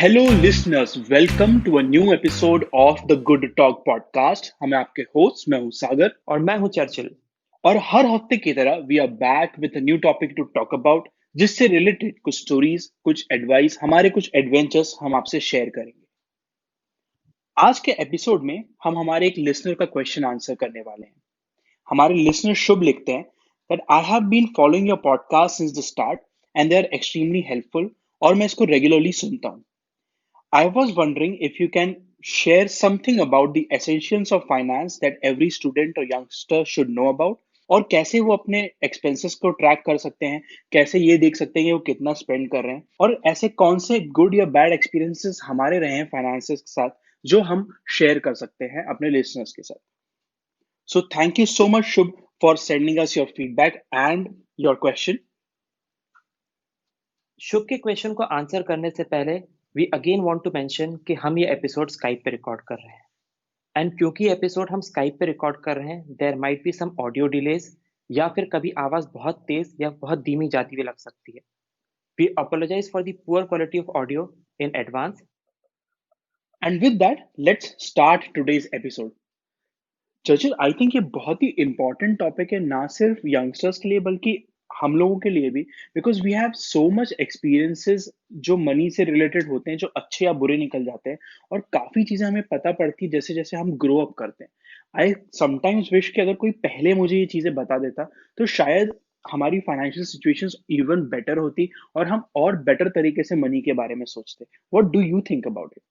Hello listeners, welcome to a new episode of the good talk podcast. हम आपके host, मैं हूं सागर। और मैं हूँ चर्चिल। और हर हफ्ते की तरह we are back with a new topic to talk about, जिससे रिलेटेड कुछ स्टोरीज, कुछ एडवाइस, हमारे कुछ एडवेंचर्स हम आपसे शेयर करेंगे। आज के एपिसोड में हम हमारे एक लिसनर का क्वेश्चन आंसर करने वाले हैं। हमारे लिसनर शुभ लिखते हैं that I have been following your podcast since the start and they are extremely helpful, और मैं इसको रेगुलरली सुनता हूँ। I was wondering if you can share something about the essentials of finance that every student or youngster should know about, और कैसे वो अपने expenses को ट्रैक कर सकते हैं, कैसे ये देख सकते हैं कि वो कितना स्पेंड कर रहे हैं, और ऐसे कौन से गुड या बैड एक्सपीरियंसेस हमारे रहे हैं फाइनेंसेस के साथ जो हम शेयर कर सकते हैं अपने लिसनर्स के साथ। So thank you so much Shubh for sending us your feedback and your question. Shubh के क्वेश्चन को आंसर करने से पहले we again want to mention कि हम ये एपिसोड स्काइप पे रिकॉर्ड कर रहे हैं। एंड क्योंकि ये एपिसोड हम स्काइप पे रिकॉर्ड कर रहे हैं, there might be some audio delays, या फिर कभी आवाज बहुत तेज या बहुत धीमी जाती हुई लग सकती है। We apologise for the poor quality of audio in advance. And with that let's start today's episode. Churchill, I think ये बहुत ही इंपॉर्टेंट टॉपिक है, ना सिर्फ यंगस्टर्स के लिए बल्कि हम लोगों के लिए भी। Because we have so much experiences जो मनी से रिलेटेड होते हैं, जो अच्छे या बुरे निकल जाते हैं, और काफ़ी चीज़ें हमें पता पड़ती है जैसे जैसे हम ग्रो अप करते हैं। आई समटाइम्स विश कि अगर कोई पहले मुझे ये चीज़ें बता देता तो शायद हमारी फाइनेंशियल सिचुएशंस इवन बेटर होती और हम और बेटर तरीके से मनी के बारे में सोचते। What do you think about it?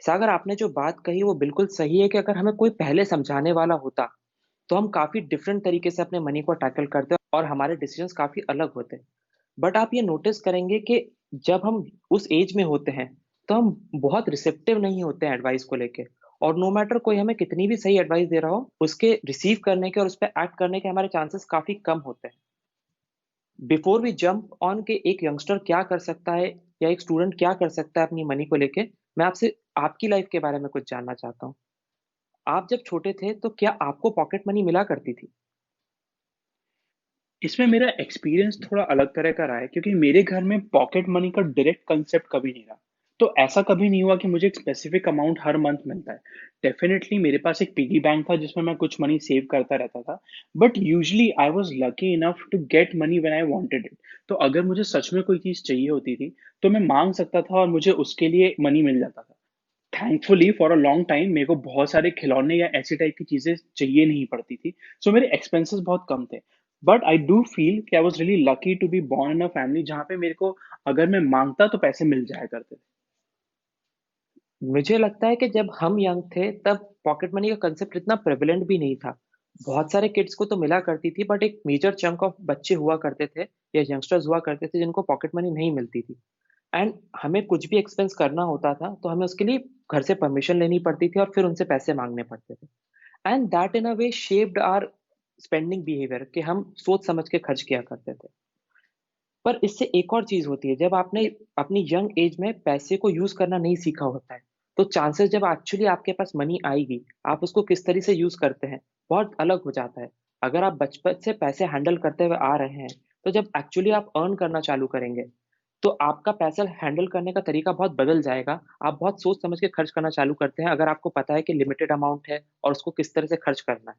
Sagar, आपने जो बात कही वो बिल्कुल सही है कि अगर हमें कोई पहले समझाने वाला होता तो हम काफी डिफरेंट तरीके से अपने मनी को टैकल करते और हमारे डिसीजंस काफी अलग होते। बट आप ये नोटिस करेंगे कि जब हम उस एज में होते हैं तो हम बहुत रिसेप्टिव नहीं होते हैं एडवाइस को लेके। और नो मैटर कोई हमें कितनी भी सही एडवाइस दे रहा हो, उसके रिसीव करने के और उस पर एक्ट करने के हमारे चांसेस काफी कम होते हैं। बिफोर वी जंप ऑन के एक यंगस्टर क्या कर सकता है या एक स्टूडेंट क्या कर सकता है अपनी मनी को लेके, मैं आपसे आपकी लाइफ के बारे में कुछ जानना चाहता हूँ। आप जब छोटे थे तो क्या आपको पॉकेट मनी मिला करती थी? इसमें मेरा एक्सपीरियंस थोड़ा अलग तरह का रहा है, क्योंकि मेरे घर में पॉकेट मनी का डायरेक्ट कंसेप्ट कभी नहीं रहा। तो ऐसा कभी नहीं हुआ कि मुझे एक स्पेसिफिक अमाउंट हर मंथ मिलता है। डेफिनेटली मेरे पास एक पिगी बैंक था जिसमें मैं कुछ मनी सेव करता रहता था। But usually I was lucky enough to get money when I wanted it. तो अगर मुझे सच में कोई चीज़ चाहिए होती थी तो मैं मांग सकता था और मुझे उसके लिए मनी मिल जाता था। Thankfully for a long time मेरे को बहुत सारे खिलौने या ऐसी टाइप की चीज़ें चाहिए नहीं पड़ती थी। सो मेरे एक्सपेंसेस बहुत कम थे। बट आई डू फील कि I was really lucky to be born in a family जहाँ पे मेरे को अगर मैं मांगता तो पैसे मिल जाया करते थे। मुझे लगता है कि जब हम यंग थे तब पॉकेट मनी का कंसेप्ट इतना प्रेवलेंट भी नहीं था। बहुत सारे किड्स को तो मिला करती थी, बट एक मेजर चंक ऑफ बच्चे हुआ करते थे या यंगस्टर्स हुआ करते थे जिनको पॉकेट मनी नहीं मिलती थी। एंड हमें कुछ भी एक्सपेंस करना होता था तो हमें उसके लिए घर से परमिशन लेनी पड़ती थी और फिर उनसे पैसे मांगने पड़ते थे। And that in a way shaped our spending behaviour कि हम सोच समझ के खर्च किया करते थे। पर इससे एक और चीज़ होती है, जब आपने अपनी यंग एज में पैसे को यूज़ करना नहीं सीखा होता है, तो चांसेस जब एक्चुअली आपके पास मनी आएगी, आप उसको किस तरह से यूज़ करते हैं, बहुत अलग हो जाता है। अगर आप बचपन से पैसे हैंडल करते हुए आ रहे हैं, तो जब एक्चुअली आप अर्न करना चालू करेंगे, तो आपका पैसा हैंडल करने का तरीका बहुत बदल जाएगा। आप बहुत सोच समझ के खर्च करना चालू करते हैं, अगर आपको पता है कि लिमिटेड अमाउंट है और उसको किस तरह से खर्च करना है।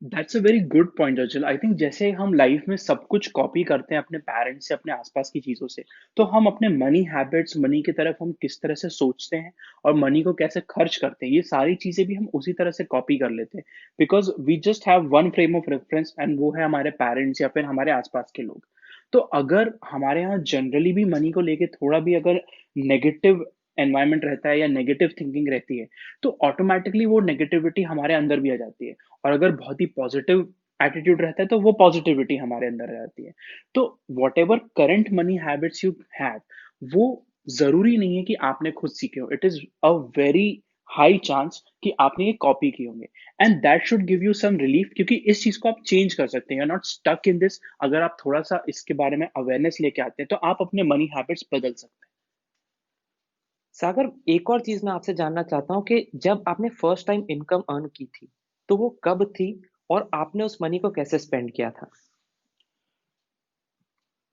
That's a very good point Arjun. I think जैसे हम लाइफ में सब कुछ कॉपी करते हैं अपने पेरेंट्स से, अपने आसपास की चीज़ों से, तो हम अपने मनी हैबिट्स, मनी की तरफ हम किस तरह से सोचते हैं और मनी को कैसे खर्च करते हैं, ये सारी चीज़ें भी हम उसी तरह से कॉपी कर लेते हैं। Because we just have one frame of reference and वो है हमारे पेरेंट्स या फिर हमारे आसपास के लोग। तो अगर हमारे यहाँ जनरली भी मनी को लेके थोड़ा भी अगर नेगेटिव एनवायरनमेंट रहता है या नेगेटिव थिंकिंग रहती है, तो ऑटोमेटिकली वो नेगेटिविटी हमारे अंदर भी आ जाती है। और अगर बहुत ही पॉजिटिव एटीट्यूड रहता है तो वो पॉजिटिविटी हमारे अंदर रहती है। तो whatever current money habits you have, वो जरूरी नहीं है कि आपने खुद सीखे हो। It is a very high chance कि आपने ये कॉपी किए होंगे, and that should give you some relief, क्योंकि इस चीज को आप चेंज कर सकते हैं। You are not stuck in this. अगर आप थोड़ा सा इसके बारे में अवेयरनेस लेके आते हैं तो आप अपने मनी हैबिट्स बदल सकते सागर, एक और चीज़ मैं आपसे जानना चाहता हूँ कि जब आपने फर्स्ट टाइम इनकम अर्न की थी, तो वो कब थी और आपने उस मनी को कैसे स्पेंड किया था?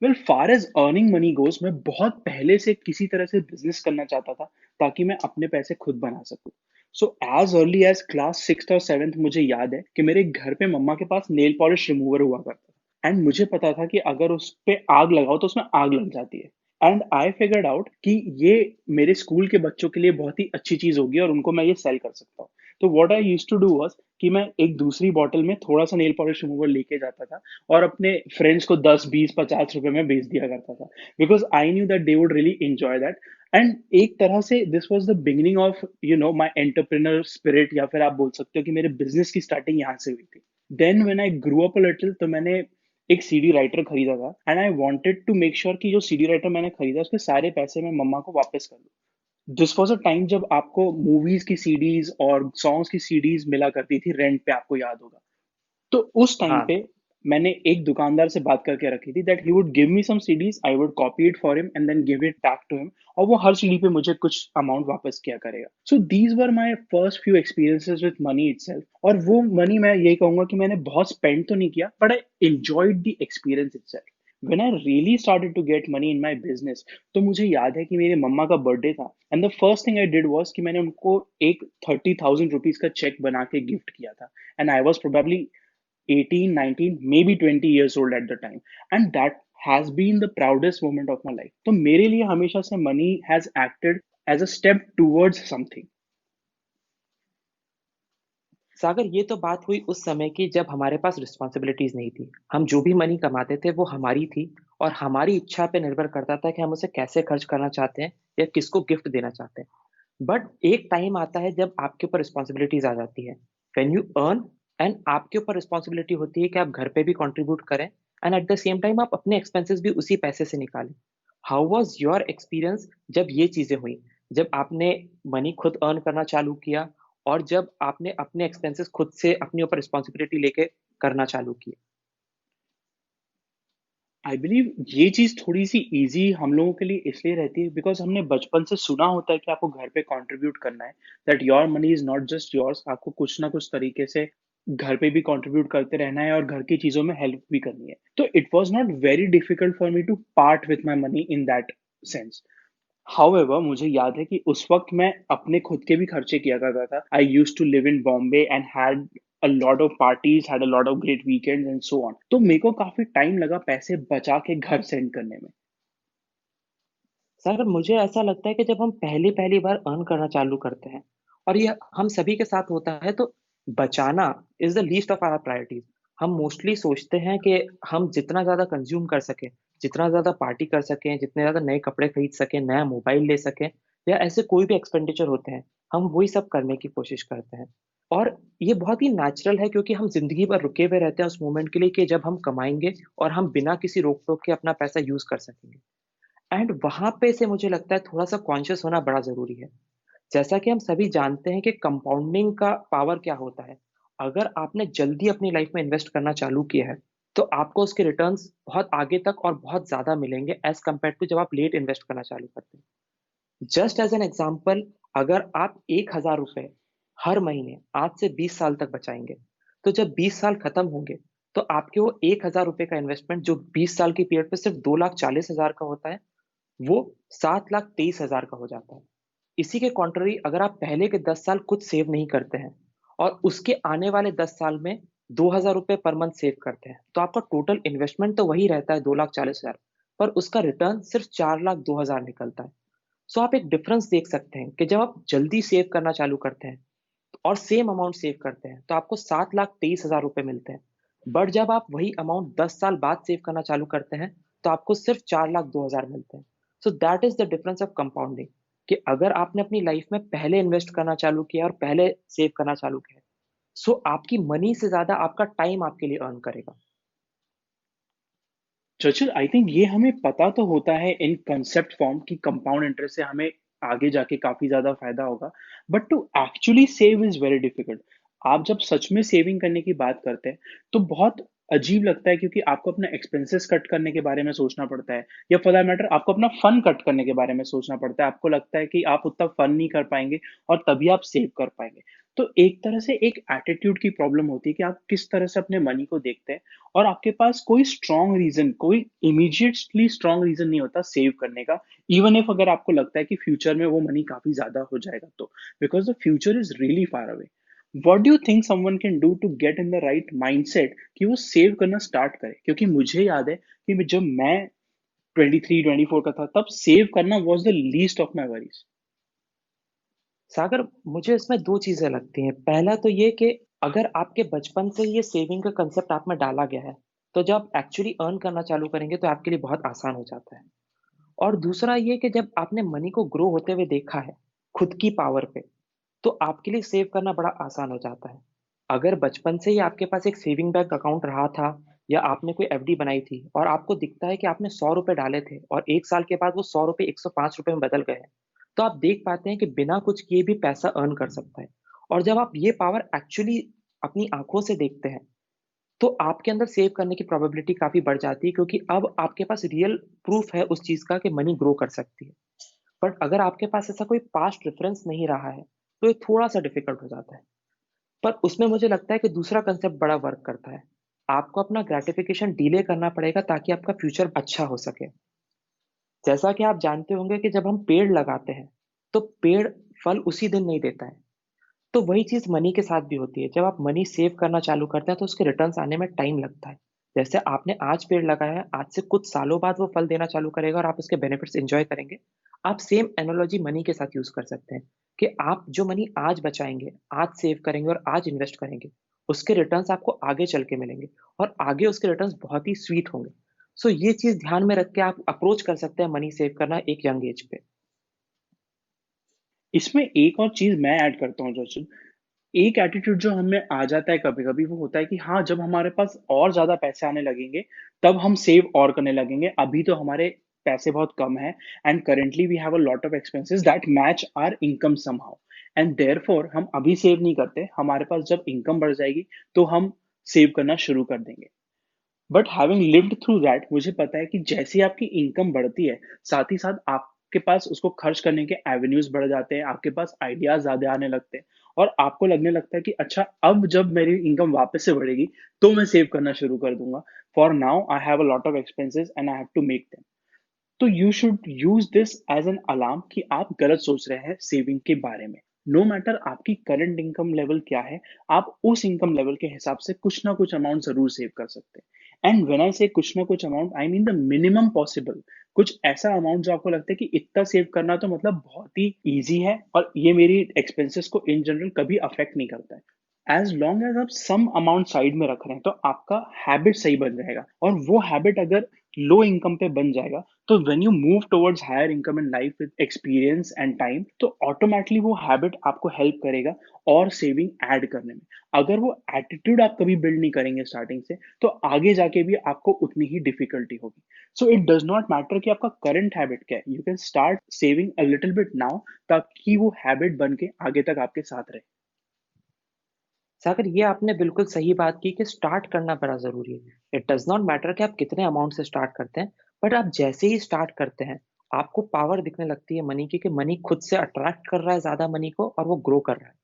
Well far as earning money goes, मैं बहुत पहले से किसी तरह से बिजनेस करना चाहता था ताकि मैं अपने पैसे खुद बना सकूं। So as early as class 6th और 7th मुझे याद है कि मेरे घर पे मम्मा के पास नेल पॉलिश रिमूवर हुआ करता था, एंड मुझे पता था कि अगर उस पे आग लगाओ तो उसमें आग लग जाती है। एंड आई फिगर्ड आउट कि ये मेरे स्कूल के बच्चों के लिए बहुत ही अच्छी चीज होगी और उनको मैं ये सेल कर सकता हूँ। तो what I used to do was कि मैं एक दूसरी बॉटल में थोड़ा सा नेल पॉलिश रिमूवर लेके जाता था और अपने फ्रेंड्स को 10 20 50 रुपए में बेच दिया करता था, because I knew that they would really enjoy that. And एक तरह से this was the beginning of my entrepreneur spirit, या फिर आप बोल सकते हो कि मेरे बिजनेस की स्टार्टिंग यहाँ से हुई थी। Then when I grew up a little, तो मैंने एक सीडी राइटर खरीदा था, and I wanted to make sure कि जो सीडी राइटर मैंने खरीदा उसके सारे पैसे मैं मम्मा को वापस कर दूं। दिस वॉज अ टाइम जब आपको मूवीज की सीडीज और सॉन्ग्स की सीडीज मिला करती थी रेंट पे, आपको याद होगा। तो उस टाइम हाँ। पे मैंने एक दुकानदार से बात करके रखी थी that he would give me some CDs, I would copy it for him and then give it back to him, और वो हर सीडी पे मुझे कुछ अमाउंट वापस किया करेगा। So these were my first few experiences with money itself, और वो मनी मैं यही कहूंगा कि मैंने बहुत स्पेंड तो नहीं किया, but I enjoyed the experience itself. When I really started to get money in my business, तो मुझे याद है कि मेरे मम्मा का बर्थडे था, and the first thing I did was कि मैंने उनको एक 30,000 रुपीज का चेक बना के गिफ्ट किया था। And I was probably 18, 19, maybe 20 years old at the time. And that has been the proudest moment of my life. तो मेरे लिए हमेशा से money has acted as a step towards something. सागर, ये तो बात हुई उस समय की जब हमारे पास रिस्पॉन्सिबिलिटीज नहीं थी। हम जो भी मनी कमाते थे वो हमारी थी, और हमारी इच्छा पे निर्भर करता था कि हम उसे कैसे खर्च करना चाहते हैं या किसको गिफ्ट देना चाहते हैं। बट एक टाइम आता है जब आपके ऊपर रिस्पॉन्सिबिलिटीज आ जाती है, व्हेन यू अर्न, एंड आपके ऊपर रिस्पॉन्सिबिलिटी होती है कि आप घर पे भी कंट्रीब्यूट करें, and at the same time आप अपने एक्सपेंसेस भी उसी पैसे से निकालें। हाउ वाज योर एक्सपीरियंस जब ये चीजें हुई, जब आपने मनी खुद अर्न करना चालू किया, और जब आपने अपने एक्सपेंसेस खुद से अपने ऊपर रिस्पॉन्सिबिलिटी लेके करना चालू की? आई बिलीव ये चीज थोड़ी सी इजी हम लोगों के लिए इसलिए रहती है बिकॉज हमने बचपन से सुना होता है कि आपको घर पे कंट्रीब्यूट करना है, that your money is not just yours, आपको कुछ ना कुछ तरीके से घर पे भी कंट्रीब्यूट करते रहना है और घर की चीजों में हेल्प भी करनी है। तो it was not very difficult for me to part with my money in that sense. However मुझे याद है कि उस वक्त मैं अपने खुद के भी खर्चे किया करता था। I used to live in Bombay and had a lot of parties, had a lot of great weekends and so on. तो मेरे को काफी टाइम लगा पैसे बचा के घर सेंड करने में। सर, मुझे ऐसा लगता है कि जब हम पहली-पहली बार अर्न करना चालू करते हैं, और ये हम सभी के साथ होता है, तो बचाना is the least of our priorities. हम मोस्टली सोचते हैं कि हम जितना ज़्यादा कंज़्यूम कर सकें, जितना ज़्यादा पार्टी कर सकें, जितने ज़्यादा नए कपड़े खरीद सकें, नया मोबाइल ले सकें, या ऐसे कोई भी एक्सपेंडिचर होते हैं, हम वही सब करने की कोशिश करते हैं। और ये बहुत ही नेचुरल है, क्योंकि हम ज़िंदगी भर रुके हुए रहते हैं उस मोमेंट के लिए कि जब हम कमाएँगे और हम बिना किसी रोक-टोक के अपना पैसा यूज़ कर सकेंगे। एंड वहाँ पे से मुझे लगता है थोड़ा-सा कॉन्शियस होना बड़ा ज़रूरी है। जैसा कि हम सभी जानते हैं कि कंपाउंडिंग का पावर क्या होता है। अगर आपने जल्दी अपनी लाइफ में इन्वेस्ट करना चालू किया है, तो आपको उसके रिटर्न्स बहुत आगे तक और बहुत ज़्यादा मिलेंगे एज़ कम्पेयर्ड टू जब आप लेट इन्वेस्ट करना चालू करते हैं। जस्ट एज़ एन एग्ज़ाम्पल, अगर आप ₹1000 हर महीने आज से 20 साल तक बचाएँगे, तो जब 20 साल खत्म होंगे, तो आपके वो ₹1000 का इन्वेस्टमेंट जो 20 साल की पीरियड पे सिर्फ़ 2,40,000 का होता है, वो 7,23,000 का हो जाता है। इसी के कॉन्ट्ररी, अगर आप पहले के 10 साल कुछ सेव नहीं करते हैं और उसके आने वाले 10 साल में ₹2,000 पर मंथ सेव करते हैं, तो आपका टोटल इन्वेस्टमेंट तो वही रहता है 2,40,000, पर उसका रिटर्न सिर्फ 4,02,000 निकलता है। सो आप एक डिफरेंस देख सकते हैं कि जब आप जल्दी सेव करना चालू करते हैं और सेम अमाउंट सेव करते हैं, तो आपको 7,23,000 मिलते हैं। बट जब आप वही अमाउंट 10 साल बाद सेव करना चालू करते हैं, तो आपको सिर्फ 4,02,000 मिलते हैं। So that is the difference of compounding, कि अगर आपने अपनी लाइफ में पहले इन्वेस्ट करना चालू किया और पहले सेव करना चालू किया, सो आपकी मनी से ज़्यादा आपका टाइम आपके लिए अर्न करेगा। चर्चिल, आई थिंक ये हमें पता तो होता है इन कंसेप्ट फॉर्म कि कंपाउंड इंटरेस्ट से हमें आगे जाके काफी ज्यादा फायदा होगा, but to actually save is very difficult. आप जब सच में सेविंग करने की बात करते हैं तो बहुत अजीब लगता है क्योंकि आपको अपने एक्सपेंसेस कट करने के बारे में सोचना पड़ता है या फॉर दैट मैटर आपको अपना फन कट करने के बारे में सोचना पड़ता है। आपको लगता है कि आप उतना फन नहीं कर पाएँगे और तभी आप सेव कर पाएँगे। तो एक तरह से एक एटीट्यूड की प्रॉब्लम होती है कि आप किस तरह से अपने मनी को देखते हैं और आपके पास कोई स्ट्रॉन्ग रीज़न, कोई इमीडिएटली स्ट्रॉन्ग रीज़न नहीं होता सेव करने का, इवन इफ अगर आपको लगता है कि फ्यूचर में वो मनी काफ़ी ज़्यादा हो जाएगा तो। Because the future is really far away. What do you think someone can do to get in the right mindset कि वो सेव करना स्टार्ट करे? क्योंकि मुझे याद है कि जब मैं 23-24 का था तब सेव करना was the least of my worries. Sagar, मुझे इसमें 2 चीज़ें लगती हैं। पहला तो ये कि अगर आपके बचपन से ये सेविंग का कांसेप्ट आप में डाला गया है, तो जब आप एक्चुअली अर्न करना चालू करेंगे तो आपके लिए बहुत आसान हो जाता है। और दूसरा ये कि जब आपने मनी को ग्रो होते हुए देखा है, खुद की पावर पे, तो आपके लिए सेव करना बड़ा आसान हो जाता है। अगर बचपन से ही आपके पास एक सेविंग बैंक अकाउंट रहा था या आपने कोई एफडी बनाई थी और आपको दिखता है कि आपने ₹100 डाले थे और 1 साल के बाद वो ₹100 ₹105 में बदल गए हैं, तो आप देख पाते हैं कि बिना कुछ किए भी पैसा अर्न कर सकता है। और जब आप ये पावर एक्चुअली अपनी आँखों से देखते हैं, तो आपके अंदर सेव करने की प्रोबेबिलिटी काफ़ी बढ़ जाती है क्योंकि अब आपके पास रियल प्रूफ है उस चीज़ का कि मनी ग्रो कर सकती है। बट अगर आपके पास ऐसा कोई पास्ट रेफरेंस नहीं रहा है, तो ये थोड़ा-सा डिफ़िकल्ट हो जाता है। पर उसमें मुझे लगता है कि दूसरा कांसेप्ट बड़ा वर्क करता है। आपको अपना ग्रैटिफ़िकेशन डिले करना पड़ेगा ताकि आपका फ्यूचर अच्छा हो सके। जैसा कि आप जानते होंगे कि जब हम पेड़ लगाते हैं, तो पेड़ फल उसी दिन नहीं देता है। तो वही चीज़ मनी के साथ भी होती है। जब आप मनी सेव करना चालू करते हैं, तो उसके रिटर्न्स आने में टाइम लगता है। जैसे आपने आज पेड़ लगाया है, आज से कुछ सालों बाद वो फल देना चालू करेगा और आप उसके बेनिफिट्स एन्जॉय करेंगे। आप सेम एनालॉजी मनी के साथ यूज़ कर सकते हैं कि आप जो मनी आज बचाएँगे, आज सेव करेंगे और आज इन्वेस्ट करेंगे, उसके रिटर्न्स आपको आगे चल के मिलेंगे और आगे उसके रिटर्न्स बहुत ही स्वीट होंगे। सो ये चीज़ ध्यान में रख के आप अप्रोच कर सकते हैं मनी सेव करना एक यंग एज पे। इसमें एक और चीज़ मैं ऐड करता हूँ दरअसल, एक एटीट्यूड जो हमें आ जाता है कभी-कभी वो होता है कि हाँ, जब हमारे पास और ज़्यादा पैसे आने लगेंगे, तब हम सेव और करने लगेंगे। अभी तो हमारे पैसे बहुत कम हैं and currently we have a lot of expenses that match our income somehow and therefore हम अभी सेव नहीं करते। हमारे पास जब इनकम बढ़ जाएगी, तो हम सेव करना शुरू कर देंगे। But having lived through that मुझे पता है कि जैसे ही आपकी इनकम बढ़ती है, साथ ही साथ आपके पास उसको खर्च करने के एवेन्यूज़ बढ़ जाते हैं, आपके पास आइडियाज़ ज़्यादा आने लगते हैं और आपको लगने लगता है कि अच्छा अब जब मेरी इनकम वापस से बढ़ेगी, तो मैं सेव करना शुरू कर दूँगा। For now I have a lot of expenses and I have to make them. तो you should use this as an alarm कि आप गलत सोच रहे हैं सेविंग के बारे में। नो मैटर आपकी करंट इनकम लेवल क्या है, आप उस इनकम लेवल के हिसाब से कुछ ना कुछ अमाउंट जरूर सेव कर सकते हैं। एंड व्हेन आई से कुछ ना कुछ amount, I mean the minimum possible. कुछ ऐसा अमाउंट जो आपको लगता है कि इतना सेव करना तो मतलब बहुत ही ईजी है और ये मेरी एक्सपेंसेस को इन जनरल कभी अफेक्ट नहीं करता है। एज लॉन्ग एज आप सम अमाउंट साइड में रख रहे हैं, तो आपका हैबिट सही बन जाएगा और वो हैबिट अगर लो इनकम पे बन जाएगा, तो when you move towards higher income in life with experience and time, तो ऑटोमेटिकली वो हैबिट आपको हेल्प करेगा और सेविंग ऐड करने में। अगर वो एटीट्यूड आप कभी बिल्ड नहीं करेंगे स्टार्टिंग से, तो आगे जाके भी आपको उतनी ही डिफिकल्टी होगी। So it does not matter कि आपका करंट हैबिट क्या है, you can start saving a little bit now ताकि वो हैबिट बन के आगे तक आपके साथ रहे। सागर, ये आपने बिल्कुल सही बात की कि स्टार्ट करना बड़ा ज़रूरी है। इट डज़ नॉट मैटर कि आप कितने अमाउंट से स्टार्ट करते हैं, बट आप जैसे ही स्टार्ट करते हैं, आपको पावर दिखने लगती है मनी की कि मनी खुद से अट्रैक्ट कर रहा है ज़्यादा मनी को और वो ग्रो कर रहा है।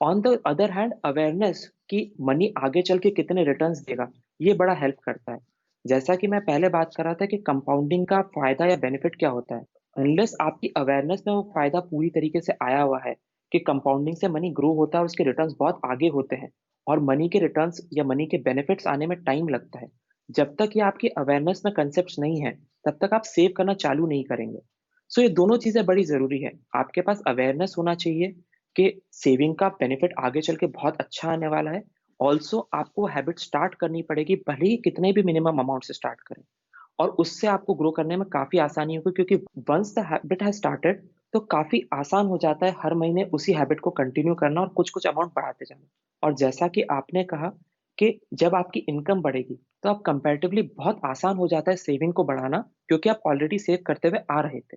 On the other hand awareness कि मनी आगे चल के कितने रिटर्न्स देगा, ये बड़ा हेल्प करता है। जैसा कि मैं पहले बात कर रहा था कि कंपाउंडिंग का फ़ायदा या बेनिफिट क्या होता है, अनलेस आपकी अवेयरनेस में वो फ़ायदा पूरी तरीके से आया हुआ है कि कंपाउंडिंग से मनी ग्रो होता है और उसके रिटर्न्स बहुत आगे होते हैं और मनी के रिटर्न्स या मनी के बेनिफिट्स आने में टाइम लगता है। जब तक ये आपकी अवेयरनेस में कांसेप्ट्स नहीं है, तब तक आप सेव करना चालू नहीं करेंगे। सो ये दोनों चीज़ें बड़ी ज़रूरी है। आपके पास अवेयरनेस होना चाहिए कि सेविंग का बेनिफिट आगे चल के बहुत अच्छा आने वाला है। ऑल्सो आपको हैबिट स्टार्ट करनी पड़ेगी, भले ही कितने भी मिनिमम अमाउंट से स्टार्ट करें और उससे आपको ग्रो करने में काफ़ी आसानी होगी क्योंकि once the habit has started, तो काफ़ी आसान हो जाता है हर महीने उसी हैबिट को कंटिन्यू करना और कुछ-कुछ अमाउंट बढ़ाते जाना। और जैसा कि आपने कहा कि जब आपकी इनकम बढ़ेगी, तो आप कंपैरेटिवली बहुत आसान हो जाता है सेविंग को बढ़ाना क्योंकि आप ऑलरेडी सेव करते हुए आ रहे थे।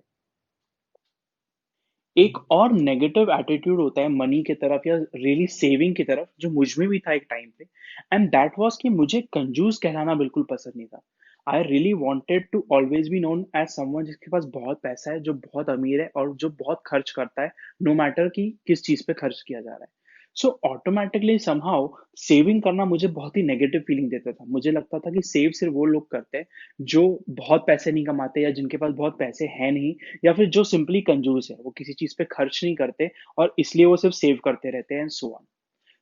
एक और नेगेटिव एटीट्यूड होता है मनी की तरफ या रियली सेविंग की तरफ, जो मुझ में भी था एक टाइम पे। एंड दैट वाज कि मुझे कंजूस कहलाना बिल्कुल पसंद नहीं था। I really wanted to always be known as someone जिसके पास बहुत पैसा है, जो बहुत अमीर है और जो बहुत खर्च करता है, नो मैटर कि किस चीज पे खर्च किया जा रहा है। सो ऑटोमेटिकली समहाउ सेविंग करना मुझे बहुत ही नेगेटिव फीलिंग देता था। मुझे लगता था कि सेव सिर्फ वो लोग करते हैं जो बहुत पैसे नहीं कमाते या जिनके पास बहुत पैसे हैं नहीं, या फिर जो सिंपली कंजूस है, वो किसी चीज पे खर्च नहीं करते और इसलिए वो सिर्फ सेव करते रहते हैं एंड सो ऑन।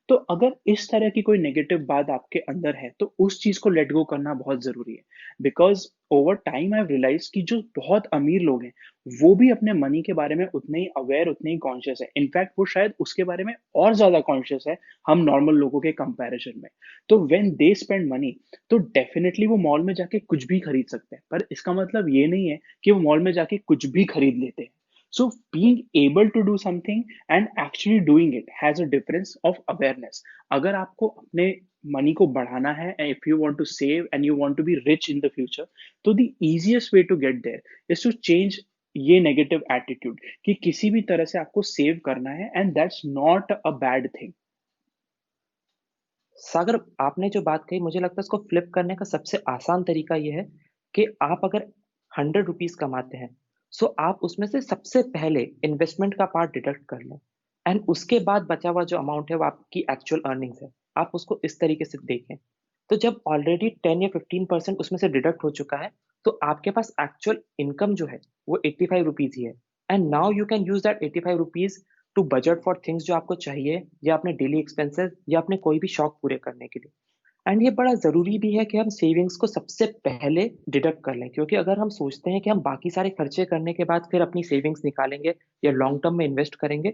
तो अगर इस तरह की कोई नेगेटिव बात आपके अंदर है तो उस चीज को लेट गो करना बहुत जरूरी है। Because over time I realize कि जो बहुत अमीर लोग हैं वो भी अपने मनी के बारे में उतने ही अवेयर, उतने ही कॉन्शियस है। इनफैक्ट वो शायद उसके बारे में और ज्यादा कॉन्शियस है हम नॉर्मल लोगों के कंपैरिजन में। तो व्हेन दे स्पेंड मनी, तो डेफिनेटली वो मॉल में जाके कुछ भी खरीद सकते हैं, पर इसका मतलब ये नहीं है कि वो मॉल में जाके कुछ भी खरीद लेते हैं। So being able to do something and actually doing it has a difference of awareness. अगर आपको अपने मनी को बढ़ाना है, if you want to save and you want to be rich in the future, तो the easiest way to get there is to change ये negative attitude कि किसी भी तरह से आपको सेव करना है and that's not a bad thing. Sagar, आपने जो बात कही, मुझे लगता है इसको फ्लिप करने का सबसे आसान तरीका ये है कि आप अगर 100 रुपीज कमाते हैं, सो आप उसमें से सबसे पहले इन्वेस्टमेंट का पार्ट डिडक्ट कर लें, एंड उसके बाद बचा हुआ जो अमाउंट है वो आपकी एक्चुअल अर्निंग्स है। आप उसको इस तरीके से देखें। तो जब ऑलरेडी 10 या 15% उसमें से डिडक्ट हो चुका है, तो आपके पास एक्चुअल इनकम जो है वो 85 रुपीज ही है। And now you can use that 85 rupees to budget for things जो आपको चाहिए, या अपने डेली एक्सपेंसेस, या अपने कोई भी शौक पूरे करने के लिए। एंड ये बड़ा ज़रूरी भी है कि हम सेविंग्स को सबसे पहले डिडक्ट कर लें, क्योंकि अगर हम सोचते हैं कि हम बाकी सारे खर्चे करने के बाद फिर अपनी सेविंग्स निकालेंगे या लॉन्ग टर्म में इन्वेस्ट करेंगे,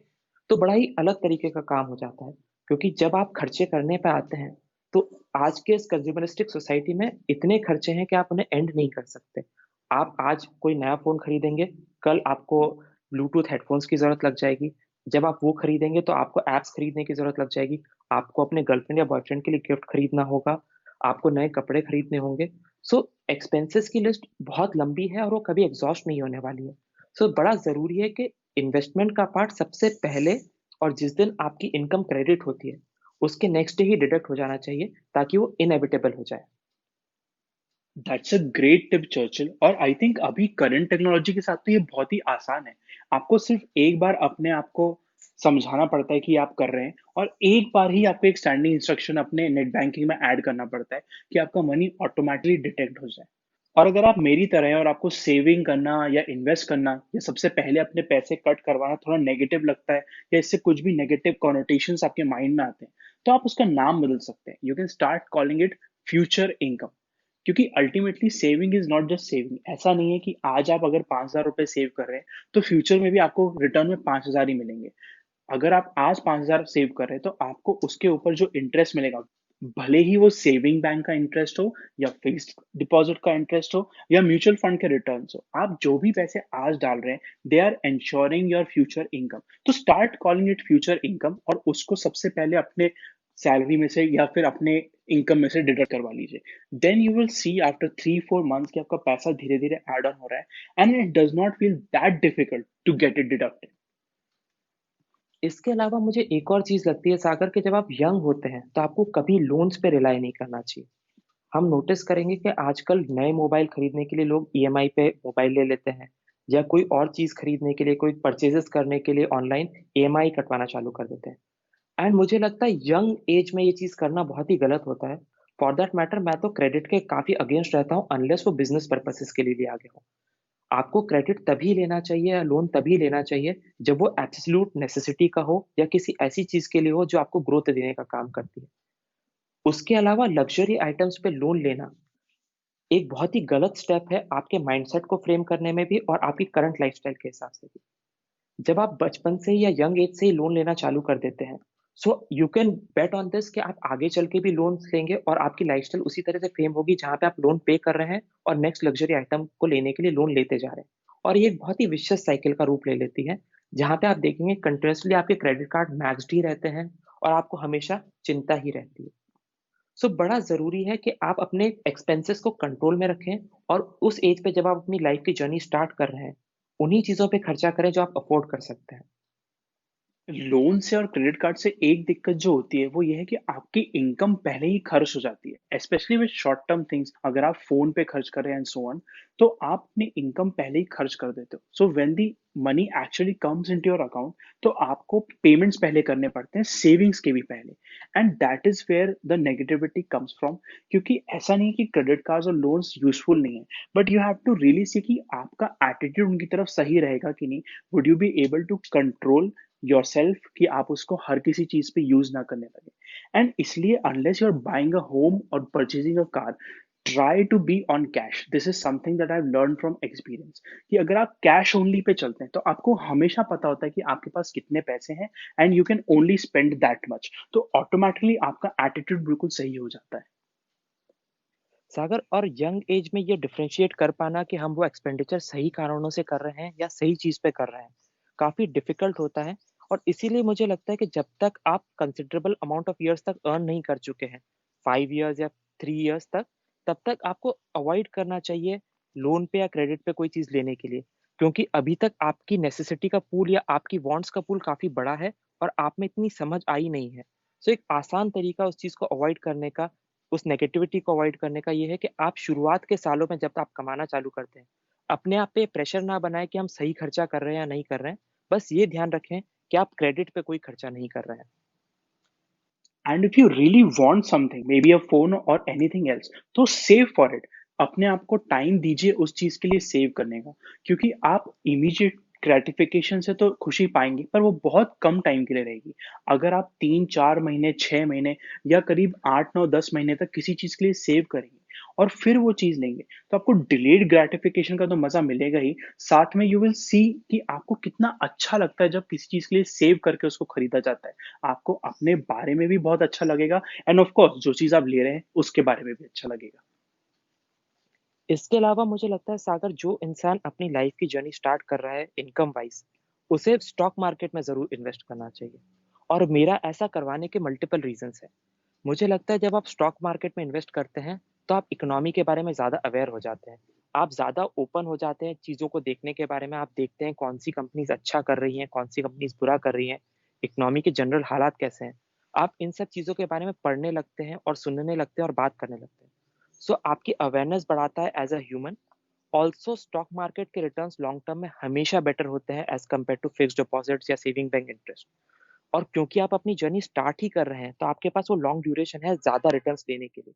तो बड़ा ही अलग तरीके का काम हो जाता है। क्योंकि जब आप खर्चे करने पे आते हैं, तो आज के इस कंज्यूमरिस्टिक सोसाइटी में इतने खर्चे हैं कि आप उन्हें एंड नहीं कर सकते। आप आज कोई नया फ़ोन खरीदेंगे, कल आपको ब्लूटूथ हेडफ़ोन्स की ज़रूरत लग जाएगी। जब आप वो खरीदेंगे तो आपको ऐप्स खरीदने की ज़रूरत लग जाएगी। आपको अपने गर्लफ्रेंड या बॉयफ्रेंड के लिए गिफ्ट खरीदना होगा, आपको नए कपड़े खरीदने होंगे। सो एक्सपेंसेस की लिस्ट बहुत लंबी है और वो कभी एग्ज़ॉस्ट नहीं होने वाली है। सो बड़ा ज़रूरी है कि इन्वेस्टमेंट का पार्ट सबसे पहले, और जिस दिन आपकी इनकम क्रेडिट होती है, उसके नेक्स्ट डे ही डिडक्ट हो जाना चाहिए, ताकि वो इनेविटेबल हो जाए। That's a great tip Churchill, और आई थिंक अभी करंट टेक्नोलॉजी के साथ तो ये बहुत ही आसान है। आपको सिर्फ एक बार अपने आप को समझाना पड़ता है कि आप कर रहे हैं, और एक बार ही आपको एक स्टैंडिंग इंस्ट्रक्शन अपने नेट बैंकिंग में ऐड करना पड़ता है कि आपका मनी ऑटोमेटिकली डिटेक्ट हो जाए। और अगर आप मेरी तरह हैं और आपको सेविंग करना या इन्वेस्ट करना या सबसे पहले अपने पैसे कट करवाना थोड़ा नेगेटिव लगता है, या इससे कुछ भी नेगेटिव कॉनोटेशंस आपके माइंड में आते हैं, तो आप उसका नाम बदल सकते हैं। You can start calling it future income. क्योंकि ultimately saving is not just saving. ऐसा नहीं है कि आज आप अगर 5,000 रुपए सेव कर रहे हैं तो फ्यूचर में भी आपको रिटर्न में 5,000 ही मिलेंगे। अगर आप आज 5,000 सेव कर रहे हैं तो आपको उसके ऊपर जो इंटरेस्ट मिलेगा, भले ही वो सेविंग बैंक का इंटरेस्ट हो या फिक्स्ड डिपॉजिट का इंटरेस्ट हो या म्यूचुअल फंड के रिटर्न हो, आप जो भी पैसे आज डाल रहे हैं, they are insuring your future income. तो start calling it future income, और उसको सबसे पहले अपने सैलरी में से या फिर अपने इनकम में से डिडक्ट करवा लीजिए। Then you will see after 3-4 months कि आपका पैसा धीरे धीरे एड ऑन हो रहा है and it does not feel that difficult to get it deducted. इसके अलावा मुझे एक और चीज़ लगती है सागर, कि जब आप यंग होते हैं, तो आपको कभी लोन्स पे रिलाय नहीं करना चाहिए। हम नोटिस करेंगे कि आजकल नए मोबाइल खरीदने के लिए लोग ईएमआई पे मोबाइल ले लेते हैं, या कोई और चीज़ खरीदने के लिए, कोई परचेज़ेज़ करने के लिए ऑनलाइन ईएमआई कटवाना चालू कर देते हैं। एंड मुझे लगता है यंग एज में ये चीज़ करना बहुत ही गलत होता है। फॉर दैट मैटर, मैं तो क्रेडिट के काफ़ी अगेंस्ट रहता हूँ, अनलेस वो बिज़नेस पर्पसेस के लिए लिया गया हो। आपको क्रेडिट तभी लेना चाहिए या लोन तभी लेना चाहिए जब वो एब्सोल्यूट नेसेसिटी का हो, या किसी ऐसी चीज़ के लिए हो जो आपको ग्रोथ देने का काम करती है। उसके अलावा लग्ज़री आइटम्स पे लोन लेना एक बहुत ही गलत स्टेप है, आपके माइंडसेट को फ्रेम करने में भी और आपकी करंट लाइफ़स्टाइल के हिसाब से भी। जब आप बचपन से ही या यंग एज से ही लोन लेना चालू कर देते हैं, so you can bet on this कि आप आगे चल के भी लोन्स लेंगे और आपकी लाइफ़स्टाइल उसी तरह से फ्रेम होगी जहाँ पे आप लोन पे कर रहे हैं और नेक्स्ट लग्ज़री आइटम को लेने के लिए लोन लेते जा रहे हैं। और ये एक बहुत ही विशियस साइकिल का रूप ले लेती है, जहाँ पे आप देखेंगे कंटीन्यूअसली आपके क्रेडिट कार्ड मैक्स्ड ही रहते हैं और आपको हमेशा चिंता ही रहती है। सो बड़ा ज़रूरी है कि आप अपने एक्सपेंसेस को कंट्रोल में रखें, और उस एज पे जब आप अपनी लाइफ़ की जर्नी स्टार्ट कर रहे हैं, उन्हीं चीज़ों पे खर्चा करें जो आप अफ़ोर्ड कर सकते हैं। लोन से और क्रेडिट कार्ड से एक दिक्कत जो होती है वो ये है कि आपकी इनकम पहले ही खर्च हो जाती है, specially with short term things. अगर आप फोन पे खर्च कर रहे हैं एंड सो ऑन, तो आप अपनी इनकम पहले ही खर्च कर देते हो। So when the money actually comes into your account, तो आपको पेमेंट्स पहले करने पड़ते हैं, सेविंग्स के भी पहले। And that is where the negativity comes from. क्योंकि ऐसा नहीं है कि क्रेडिट कार्ड्स और लोन्स यूजफुल नहीं है, but you have to really see कि आपका एटीट्यूड उनकी तरफ सही रहेगा कि नहीं। Would you be able to control yourself कि आप उसको हर किसी चीज पे यूज ना करने लगे। एंड इसलिए unless you are buying a home और purchasing a car, try to be on cash. This is something that I learn from experience, कि अगर आप कैश ओनली पे चलते हैं तो आपको हमेशा पता होता है कि आपके पास कितने पैसे हैं, and you can only spend that much. तो ऑटोमेटिकली आपका एटीट्यूड बिल्कुल सही हो जाता है। सागर, और यंग एज में ये डिफरेंशिएट कर पाना कि हम वो एक्सपेंडिचर सही कारणों से कर रहे हैं या सही चीज़ पे कर रहे हैं, काफ़ी डिफ़िकल्ट होता है। और इसीलिए मुझे लगता है कि जब तक आप कंसिडरेबल अमाउंट ऑफ ईयर्स तक अर्न नहीं कर चुके हैं, 5 ईयर्स या 3 ईयर्स तक, तब तक आपको अवॉइड करना चाहिए लोन पे या क्रेडिट पे कोई चीज़ लेने के लिए। क्योंकि अभी तक आपकी नेसेसिटी का पूल या आपकी वांट्स का पूल काफ़ी बड़ा है और आप में इतनी समझ आई नहीं है। सो एक आसान तरीका उस चीज़ को अवॉइड करने का, उस नेगेटिविटी को अवॉइड करने का ये है कि आप शुरुआत के सालों में जब आप कमाना चालू करते हैं, अपने आप पे प्रेशर ना बनाएँ कि हम सही खर्चा कर रहे हैं या नहीं कर रहे हैं। बस ये ध्यान रखें कि आप क्रेडिट पे कोई खर्चा नहीं कर रहे हैं। And if you really want something, may be a phone और एनीथिंग एल्स, तो सेव फॉर इट। अपने आप को टाइम दीजिए उस चीज के लिए सेव करने का। क्योंकि आप इमीडिएट ग्रेटिफिकेशन से तो खुशी पाएंगे, पर वो बहुत कम टाइम के लिए रहेगी। अगर आप 3 4 महीने, 6 महीने या करीब 8 9 10 महीने तक किसी चीज के लिए सेव करेंगे और फिर वो चीज लेंगे, तो आपको डिलेड ग्रेटिफिकेशन का तो मजा मिलेगा ही। साथ में यू विल सी कि आपको कितना अच्छा लगता है जब किसी चीज के लिए सेव करके उसको खरीदा जाता है। आपको अपने बारे में भी बहुत अच्छा लगेगा, एंड ऑफ कोर्स जो चीज़ आप ले रहे हैं उसके बारे में भी अच्छा लगेगा। इसके अलावा मुझे लगता है सागर, जो इंसान अपनी लाइफ की जर्नी स्टार्ट कर रहा है इनकम वाइज़, उसे स्टॉक मार्केट में ज़रूर इन्वेस्ट करना चाहिए। और मेरा ऐसा करवाने के मल्टीपल रीज़न्स हैं। मुझे लगता है जब आप स्टॉक मार्केट में इन्वेस्ट करते हैं, तो आप इकोनॉमी के बारे में ज़्यादा अवेयर हो जाते हैं। आप ज़्यादा ओपन हो जाते हैं चीज़ों को देखने के बारे में। आप देखते हैं कौन-सी कंपनीज़ अच्छा कर रही हैं, कौन-सी कंपनीज़ बुरा कर रही हैं, इकोनॉमी के जनरल हालात कैसे हैं। आप इन सब चीज़ों के बारे में पढ़ने लगते हैं और सुनने लगते हैं और बात करने लगते हैं। सो आपकी अवेयरनेस बढ़ाता है as a human. Also stock market के रिटर्न्स लॉन्ग टर्म में हमेशा बेटर होते हैं as compare to fixed deposits या सेविंग बैंक इंटरेस्ट। और क्योंकि आप अपनी जर्नी स्टार्ट ही कर रहे हैं, तो आपके पास वो लॉन्ग ड्यूरेशन है ज़्यादा रिटर्न्स देने के लिए।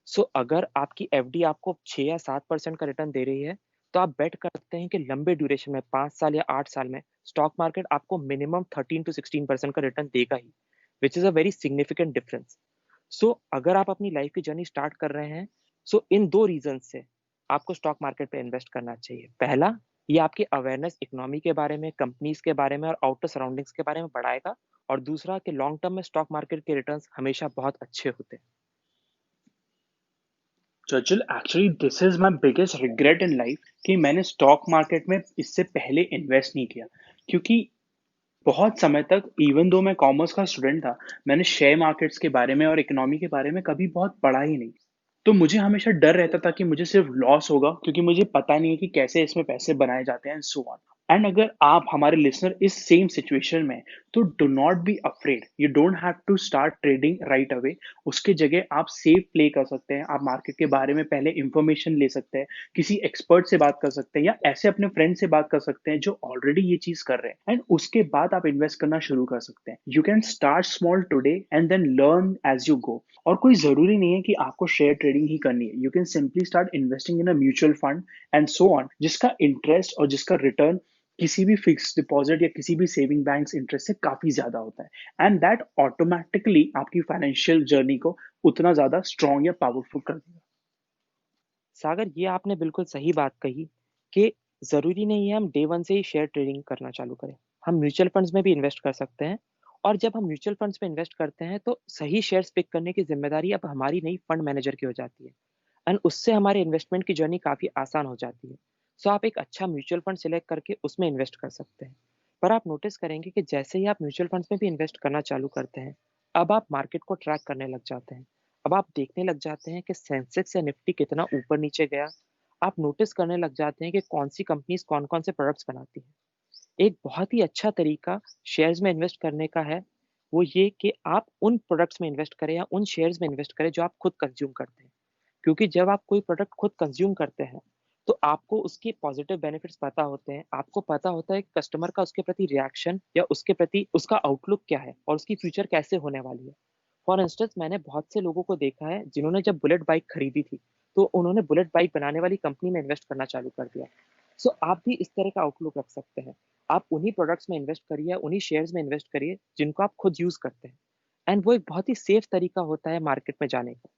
सो अगर आपकी एफडी आपको 6 या 7% का रिटर्न दे रही है, तो आप बेट करते हैं कि लंबे ड्यूरेशन में 5 साल या 8 साल में स्टॉक मार्केट आपको मिनिमम 13 टू 16% का रिटर्न देगा ही, which is a very significant difference. So अगर आप अपनी लाइफ की जर्नी स्टार्ट कर रहे हैं, सो इन 2 रीज़न से आपको स्टॉक मार्केट पे इन्वेस्ट करना चाहिए। पहला, ये आपकी अवेयरनेस इकोनॉमी के बारे में, कंपनीज़ के बारे में और आउटर सराउंडिंग्स के बारे में बढ़ाएगा। और दूसरा कि लॉन्ग टर्म में स्टॉक मार्केट के रिटर्न्स हमेशा बहुत अच्छे होते हैं। Churchill, actually this is my biggest regret in life कि मैंने स्टॉक मार्केट में इससे पहले इन्वेस्ट नहीं किया। क्योंकि बहुत समय तक, इवन दो मैं कॉमर्स का स्टूडेंट था, मैंने शेयर मार्केट्स के बारे में और इकोनॉमी के बारे में कभी बहुत पढ़ा ही नहीं। तो मुझे हमेशा डर रहता था कि मुझे सिर्फ लॉस होगा, क्योंकि मुझे पता नहीं है कि कैसे इसमें पैसे बनाए जाते हैं, एंड सो ऑन। एंड अगर आप हमारे लिसनर इस सेम सिचुएशन में हैं, तो do not be afraid. You don't have to start trading right away. उसके जगह आप सेफ प्ले कर सकते हैं, आप मार्केट के बारे में पहले इंफॉर्मेशन ले सकते हैं, किसी एक्सपर्ट से बात कर सकते हैं, या ऐसे अपने फ्रेंड से बात कर सकते हैं जो ऑलरेडी ये चीज कर रहे हैं, एंड उसके बाद आप इन्वेस्ट करना शुरू कर सकते हैं। You can start small today and then learn as you go. और कोई जरूरी नहीं है कि आपको शेयर ट्रेडिंग ही करनी है। You can simply start investing in a mutual fund and so on, जिसका इंटरेस्ट और जिसका रिटर्न किसी भी फिक्स डिपॉजिट या किसी भी सेविंग बैंक्स इंटरेस्ट से काफी ज्यादा होता है, एंड दैट ऑटोमेटिकली आपकी फाइनेंशियल जर्नी को उतना ज्यादा स्ट्रॉन्ग या पावरफुल कर देगा। सागर, ये आपने बिल्कुल सही बात कही कि ज़रूरी नहीं है हम डे 1 से ही शेयर ट्रेडिंग करना चालू करें। हम म्यूचुअल फंड्स में भी इन्वेस्ट कर सकते हैं। और जब हम म्यूचुअल फंड्स में इन्वेस्ट करते हैं, तो सही शेयर्स पिक करने की ज़िम्मेदारी अब हमारी नहीं, फंड मैनेजर की हो जाती है। एंड उससे हमारे इन्वेस्टमेंट की जर्नी काफ़ी आसान हो जाती है। सो आप एक अच्छा म्यूचुअल फंड सिलेक्ट करके उसमें इन्वेस्ट कर सकते हैं। पर आप नोटिस करेंगे कि जैसे ही आप म्यूचुअल फंड्स में भी इन्वेस्ट करना चालू करते हैं, अब आप मार्केट को ट्रैक करने लग जाते हैं। अब आप देखने लग जाते हैं कि सेंसेक्स या निफ्टी कितना ऊपर नीचे गया। आप नोटिस करने लग जाते हैं कि कौन-सी कंपनीज़ कौन-कौन से प्रोडक्ट्स बनाती हैं। एक बहुत ही अच्छा तरीका शेयर्स में इन्वेस्ट करने का है, वो ये कि आप उन प्रोडक्ट्स में इन्वेस्ट करें या उन शेयर्स में इन्वेस्ट करें जो आप खुद कंज़्यूम करते हैं। क्योंकि जब आप कोई प्रोडक्ट खुद कंज़्यूम करते हैं, तो आपको उसके पॉज़िटिव बेनिफिट्स पता होते हैं। आपको पता होता है कि कस्टमर का उसके प्रति रिएक्शन या उसके प्रति उसका आउटलुक क्या है और उसकी फ्यूचर कैसे होने वाली है। फॉर इंस्टेंस मैंने बहुत से लोगों को देखा है जिन्होंने जब बुलेट बाइक खरीदी थी, तो उन्होंने बुलेट बाइक बनाने वाली कंपनी में इन्वेस्ट करना चालू कर दिया। सो आप भी इस तरह का आउटलुक रख सकते हैं। आप उन्हीं प्रोडक्ट्स में इन्वेस्ट करिए, उन्हीं शेयर्स में इन्वेस्ट करिए जिनको आप खुद यूज़ करते हैं। एंड वो एक बहुत ही सेफ तरीका होता है मार्केट में जाने का।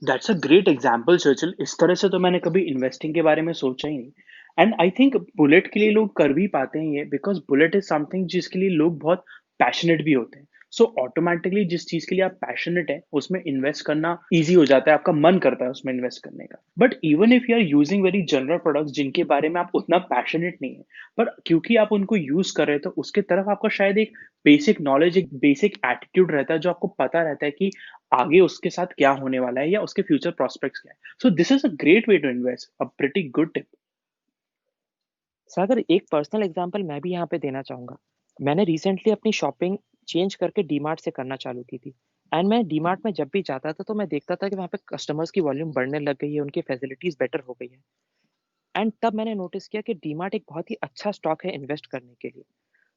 That's a great example Churchill. इस तरह से तो मैंने कभी इन्वेस्टिंग के बारे में सोचा ही नहीं। एंड आई थिंक बुलेट के लिए लोग कर भी पाते हैं ये, बिकॉज बुलेट इज समथिंग जिसके लिए लोग बहुत पैशनेट भी होते हैं। सो ऑटोमेटिकली जिस चीज के लिए आप पैशनेट है उसमें इन्वेस्ट करना ईजी हो जाता है, आपका मन करता है उसमें इन्वेस्ट करने का। But even if you are using very general products जिनके बारे में आप उतना पैशनेट नहीं है, पर क्योंकि आप उनको यूज कर रहे हो तो उसके तरफ आपका शायद एक बेसिक नॉलेज, एक बेसिक एटीट्यूड रहता है, जो आपको पता रहता है कि आगे उसके साथ क्या होने वाला है या उसके फ्यूचर प्रोस्पेक्ट्स क्या है। So this is a great way to invest, a pretty good tip. Sagar एक पर्सनल एग्जांपल मैं भी यहाँ पे देना चाहूँगा। मैंने रिसेंटली अपनी शॉपिंग चेंज करके डीमार्ट से करना चालू की थी एंड मैं डीमार्ट में जब भी जाता था तो मैं देखता था कि वहाँ पे कस्टमर्स की वॉल्यूम बढ़ने लग गई है, उनकी फैसिलिटीज़ बेटर हो गई है। एंड तब मैंने नोटिस किया कि डीमार्ट एक बहुत ही अच्छा स्टॉक है इन्वेस्ट करने के लिए।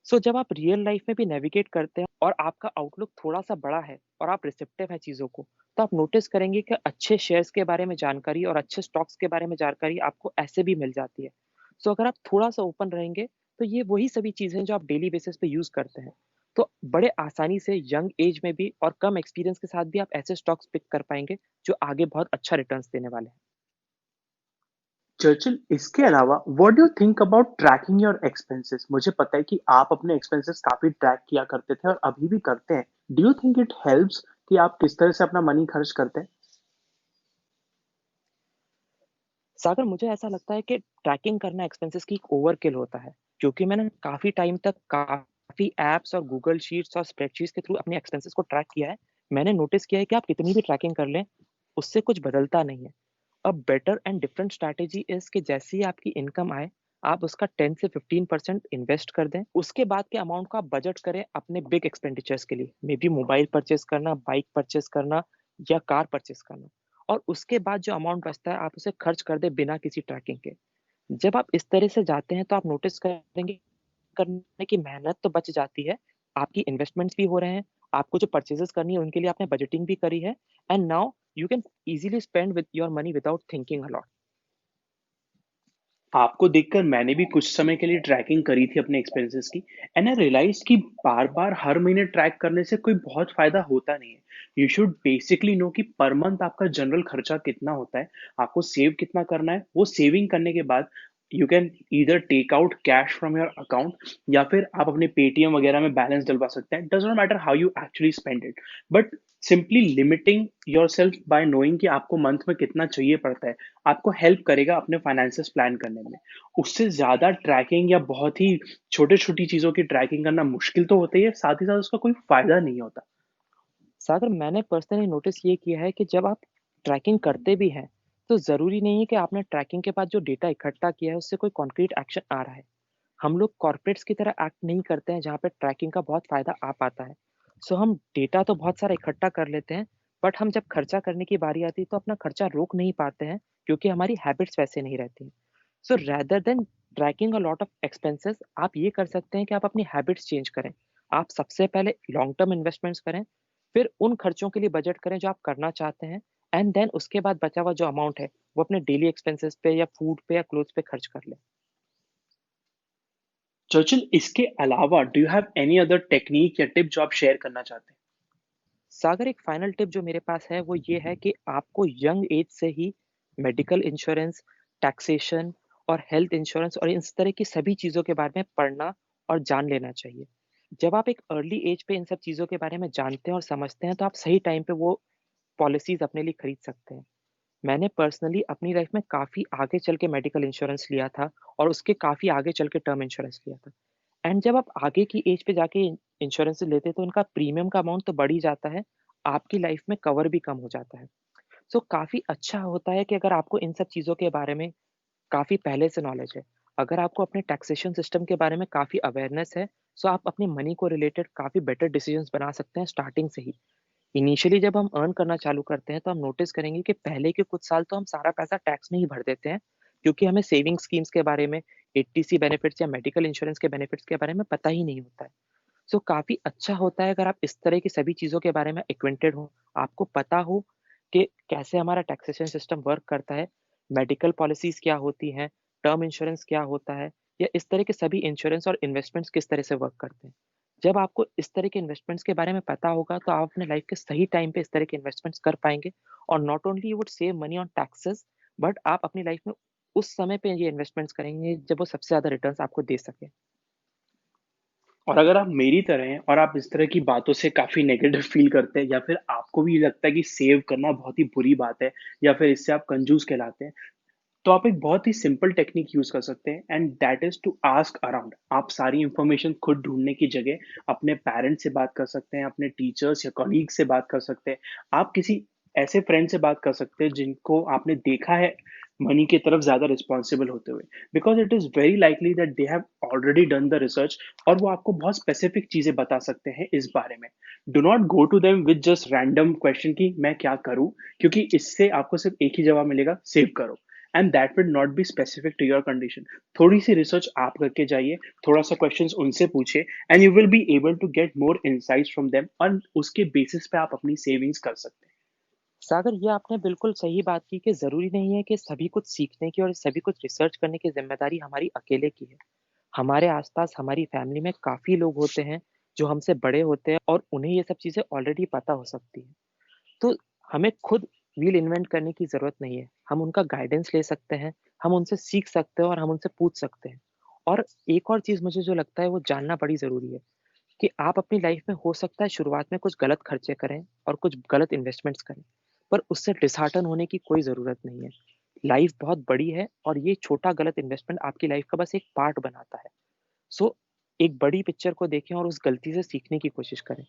सो जब आप रियल लाइफ में भी नेविगेट करते हैं और आपका आउटलुक थोड़ा-सा बड़ा है और आप रिसेप्टिव हैं चीज़ों को, तो आप नोटिस करेंगे कि अच्छे शेयर्स के बारे में जानकारी और अच्छे स्टॉक्स के बारे में जानकारी आपको ऐसे भी मिल जाती है। सो अगर आप थोड़ा-सा ओपन रहेंगे, तो ये वही सभी चीज़ें हैं जो आप डेली बेसिस पे यूज़ करते हैं। तो बड़े आसानी से यंग एज में भी और कम एक्सपीरियंस के साथ भी आप ऐसे स्टॉक्स पिक कर पाएँगे, जो आगे बहुत अच्छा रिटर्न्स देने वाले हैं। चर्चिल, इसके अलावा what do you think about trekking your expenses? मुझे पता है कि आप अपने एक्सपेंसेस काफी ट्रैक किया करते थे और अभी भी करते हैं। Do you think it helps कि आप किस तरह से अपना मनी खर्च करते हैं? सागर मुझे ऐसा लगता है कि ट्रैकिंग करना एक्सपेंसेस की एक ओवरकिल होता है, क्योंकि मैंने काफ़ी टाइम तक काफ़ी ऐप्स और गूगल शीट्स और स्प्रेडशीट्स के थ्रू अपने एक्सपेंसेस को ट्रैक किया है। मैंने नोटिस किया है कि आप कितनी भी ट्रैकिंग कर लें, उससे कुछ बदलता नहीं है। A better and different strategy is कि जैसे ही आपकी इनकम आए, आप उसका 10 से 15% इन्वेस्ट कर दें। उसके बाद के अमाउंट को आप बजट करें अपने बिग एक्सपेंडिचर्स के लिए, मे बी मोबाइल परचेज़ करना, बाइक परचेज़ करना या कार परचेज़ करना। और उसके बाद जो अमाउंट बचता है, आप उसे खर्च कर दें बिना किसी ट्रैकिंग के। जब आप इस तरह से जाते हैं, तो आप नोटिस करेंगे करने की मेहनत तो बच जाती है, आपकी इन्वेस्टमेंट्स भी हो रहे हैं, आपको जो परचेज़ेज़ करनी है, उनके लिए आपने बजटिंग भी करी है and now you can easily spend with your money without thinking a lot. आपको देखकर मैंने भी कुछ समय के लिए ट्रैकिंग करी थी अपने एक्सपेंसेस की। एंड आई रियलाइज कि बार बार हर महीने ट्रैक करने से कोई बहुत फायदा होता नहीं है। यू शुड बेसिकली नो कि पर मंथ आपका जनरल खर्चा कितना होता है, आपको सेव कितना करना है। वो सेविंग करने के बाद you can either take out cash from your account या फिर आप अपने पेटीएम वगैरह में बैलेंस डलवा सकते हैं। Does not matter how you actually spend it, but simply limiting your self bye knowing कि आपको मंथ में कितना चाहिए पड़ता है, आपको हेल्प करेगा अपने फाइनेंसेस प्लान करने में। उससे ज़्यादा ट्रैकिंग या बहुत ही छोटी-छोटी चीज़ों की ट्रैकिंग करना मुश्किल तो होता ही है, साथ ही साथ उसका कोई फ़ायदा नहीं होता। सागर मैंने पर्सनली नोटिस ये किया है कि जब आप ट्रैकिंग करते भी हैं, तो ज़रूरी नहीं है कि आपने ट्रैकिंग के बाद जो डेटा इकट्ठा किया है, उससे कोई कॉन्क्रीट एक्शन आ रहा है। हम लोग कॉर्पोरेट्स की तरह एक्ट नहीं करते हैं, जहाँ पे ट्रैकिंग का बहुत फ़ायदा आ पाता है। सो हम डेटा तो बहुत सारा इकट्ठा कर लेते हैं, बट हम जब खर्चा करने की बारी आती है, तो अपना खर्चा रोक नहीं पाते हैं, क्योंकि हमारी हैबिट्स वैसे नहीं रहती हैं। So rather than tracking a lot of expenses, आप ये कर सकते हैं कि आप अपनी हैबिट्स चेंज करें। आप सबसे पहले लॉन्ग टर्म इन्वेस्टमेंट्स करें, फिर उन खर्चों के लिए बजट करें जो आप करना चाहते हैं एंड देन उसके बाद बचा हुआ जो अमाउंट है, वो अपने डेली एक्सपेंसेस पे या फूड पे या क्लोथ्स पे खर्च कर लें। चर्चिल, इसके अलावा do you have any other technique या टिप जो आप शेयर करना चाहते हैं? सागर एक फाइनल टिप जो मेरे पास है वो ये है कि आपको यंग एज से ही मेडिकल इंश्योरेंस, टैक्सेशन और हेल्थ इंश्योरेंस और इस तरह की सभी चीज़ों के बारे में पढ़ना और जान लेना चाहिए। जब आप एक अर्ली एज पे इन सब चीज़ों के बारे में जानते हैं और समझते हैं, तो आप सही टाइम पे वो पॉलिसीज़ अपने लिए खरीद सकते हैं। मैंने पर्सनली अपनी लाइफ में काफ़ी आगे चल के मेडिकल इंश्योरेंस लिया था और उसके काफ़ी आगे चल के टर्म इंश्योरेंस लिया था। एंड जब आप आगे की एज पे जाके इंश्योरेंस लेते हैं, तो उनका प्रीमियम का अमाउंट तो बढ़ ही जाता है, आपकी लाइफ में कवर भी कम हो जाता है। सो काफ़ी अच्छा होता है कि अगर आपको इन सब चीज़ों के बारे में काफ़ी पहले से नॉलेज है। अगर आपको अपने टैक्सेशन सिस्टम के बारे में काफ़ी अवेयरनेस है, सो आप अपनी मनी को रिलेटेड काफ़ी बेटर डिसीजंस बना सकते हैं स्टार्टिंग से ही। इनिशियली जब हम अर्न करना चालू करते हैं, तो हम नोटिस करेंगे कि पहले के कुछ साल तो हम सारा पैसा टैक्स में ही भर देते हैं, क्योंकि हमें सेविंग स्कीम्स के बारे में, एटीसी बेनिफिट्स या मेडिकल इंश्योरेंस के बेनिफिट्स के बारे में पता ही नहीं होता है। सो काफ़ी अच्छा होता है अगर आप इस तरह की सभी चीज़ों के बारे में एक्वेंटेड हो, आपको पता हो कि कैसे हमारा टैक्सेशन सिस्टम वर्क करता है, मेडिकल पॉलिसीज़ क्या होती हैं, टर्म इंश्योरेंस क्या होता है, या इस तरह के सभी इंश्योरेंस और इन्वेस्टमेंट्स किस तरह से वर्क करते हैं। जब आपको इस तरह के इन्वेस्टमेंट्स के बारे में पता होगा, तो आप अपने लाइफ के सही टाइम पे इस तरह के इन्वेस्टमेंट्स कर पाएँगे और not only you would save money on taxes, but आप अपनी लाइफ में उस समय पे ये इन्वेस्टमेंट्स करेंगे जब वो सबसे ज़्यादा रिटर्न्स आपको दे सकें। और अगर आप मेरी तरह हैं और आप इस तरह की बातों से काफ़ी नेगेटिव फ़ील करते हैं या फिर आपको भी लगता है कि सेव करना बहुत ही बुरी बात है या फिर इससे आप कंजूस कहलाते हैं, तो आप एक बहुत ही सिंपल टेक्निक यूज़ कर सकते हैं and that is to ask around. आप सारी इन्फॉर्मेशन खुद ढूँढने की जगह अपने पेरेंट्स से बात कर सकते हैं, अपने टीचर्स या कलीग से बात कर सकते हैं। आप किसी ऐसे फ्रेंड से बात कर सकते हैं जिनको आपने देखा है मनी की तरफ ज़्यादा रिस्पॉन्सिबल होते हुए। Because it is very likely that they have already done the research और वो आपको बहुत स्पेसिफिक चीज़ें बता सकते हैं इस बारे में। Do not go to them with just random question कि मैं क्या करूँ? क्योंकि इससे आपको सिर्फ़ एक ही जवाब मिलेगा, सेव करो। And that will not be specific to your condition. थोड़ी सी रिसर्च आप करके जाइए, थोड़ा सा क्वेश्चंस उनसे पूछिए and you will be able to get more insights from them और उसके बेसिस पे आप अपनी सेविंग्स कर सकते हैं। सागर, ये आपने बिल्कुल सही बात की कि ज़रूरी नहीं है कि सभी कुछ सीखने की और सभी कुछ रिसर्च करने की ज़िम्मेदारी हमारी अकेले की है। हमारे आस-पास हमारी फैमिली में काफ़ी लोग होते हैं, जो हमसे बड़े होते हैं और उन्हें ये सब चीज़ें ऑलरेडी पता हो सकती हैं। तो हमें खुद व्हील इन्वेंट करने की ज़रूरत नहीं है। हम उनका गाइडेंस ले सकते हैं, हम उनसे सीख सकते हैं और हम उनसे पूछ सकते हैं। और एक और चीज़ मुझे जो लगता है वो जानना बड़ी ज़रूरी है, कि आप अपनी लाइफ़ में हो सकता है शुरुआत में कुछ गलत खर्चे करें और कुछ गलत इन्वेस्टमेंट्स करें, पर उससे डिसहार्टन होने की कोई ज़रूरत नहीं है। लाइफ़ बहुत बड़ी है और ये छोटा गलत इन्वेस्टमेंट आपकी लाइफ़ का बस एक पार्ट बनाता है। सो एक बड़ी पिक्चर को देखें और उस गलती से सीखने की कोशिश करें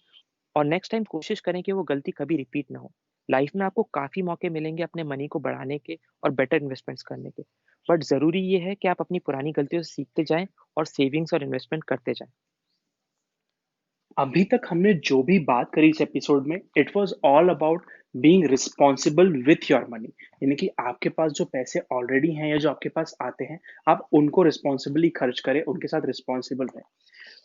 और नेक्स्ट टाइम कोशिश करें कि वो गलती कभी रिपीट ना हो। लाइफ में आपको काफ़ी मौके मिलेंगे अपने मनी को बढ़ाने के और बेटर इन्वेस्टमेंट्स करने के। बट ज़रूरी ये है कि आप अपनी पुरानी गलतियों से सीखते जाएँ और सेविंग्स और इन्वेस्टमेंट करते जाएँ। अभी तक हमने जो भी बात करी इस एपिसोड में it was all about being responsible with your money. यानी कि आपके पास जो पैसे ऑलरेडी हैं या जो आपके पास आते हैं, आप उनको रिस्पॉन्सिबली खर्च करें, उनके साथ रिस्पॉन्सिबल रहें।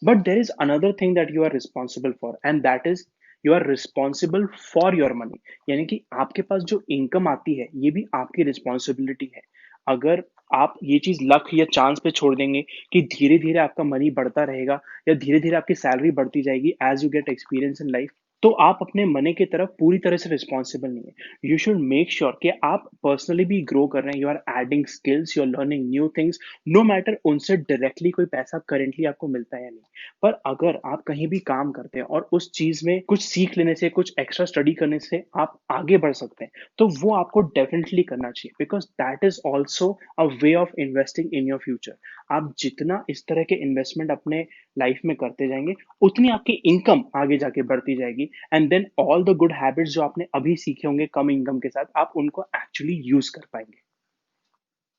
But there is another thing that you are responsible for and that is you are responsible for your money. यानी कि आपके पास जो इनकम आती है ये भी आपकी रिस्पॉन्सिबिलिटी है। अगर आप ये चीज लक या चांस पे छोड़ देंगे कि धीरे धीरे आपका मनी बढ़ता रहेगा या धीरे धीरे आपकी सैलरी बढ़ती जाएगी as you get experience in life, तो आप अपने मनी की तरफ पूरी तरह से रिस्पॉन्सिबल नहीं है। यू शुड मेक श्योर कि आप पर्सनली भी ग्रो कर रहे हैं, you are adding skills, you are learning new things. No matter उनसे डायरेक्टली कोई पैसा करेंटली आपको मिलता है या नहीं, पर अगर आप कहीं भी काम करते हैं और उस चीज में कुछ सीख लेने से, कुछ एक्स्ट्रा स्टडी करने से आप आगे बढ़ सकते हैं, तो वो आपको डेफिनेटली करना चाहिए। Because that is also a way of investing in your future. आप जितना इस तरह के इन्वेस्टमेंट अपने लाइफ में करते जाएंगे, उतनी आपकी इनकम आगे जाके बढ़ती जाएगी and then all the good habits जो आपने अभी सीखे होंगे कम इनकम के साथ, आप उनको एक्चुअली यूज कर पाएंगे।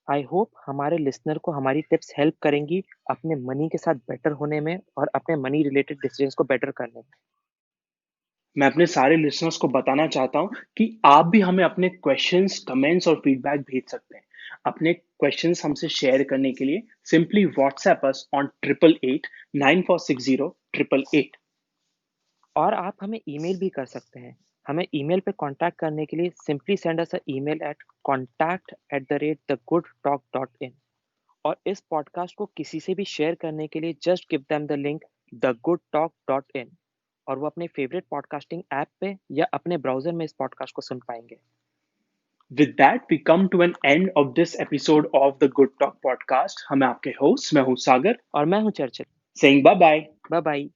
आई होप हमारे लिसनर को हमारी टिप्स हेल्प करेंगी अपने मनी के साथ बेटर होने में और अपने मनी रिलेटेड डिसीजंस को बेटर करने में। मैं अपने सारे लिसनर्स को बताना चाहता हूँ कि आप भी हमें अपने क्वेश्चंस, कमेंट्स और फीडबैक भेज सकते हैं। अपने क्वेश्चंस हमसे शेयर करने के लिए सिंपली व्हाट्सएप अस ऑन 8889460888। और आप हमें ईमेल भी कर सकते हैं। हमें ईमेल पे कॉन्टैक्ट करने के लिए simply send us a email eight contact@thegoodtalk.in। और इस पॉडकास्ट को किसी से भी शेयर करने के लिए just give them the link thegoodtalk.in और वो अपने फेवरेट पॉडकास्टिंग ऐप पे या अपने ब्राउज़र में इस पॉडकास्ट को सुन पाएँगे। With that, we come to an end of this episode of the Good Talk podcast. हम आपके होस्ट, मैं हूँ सागर, और मैं हूँ Churchill. saying bye bye. Bye bye.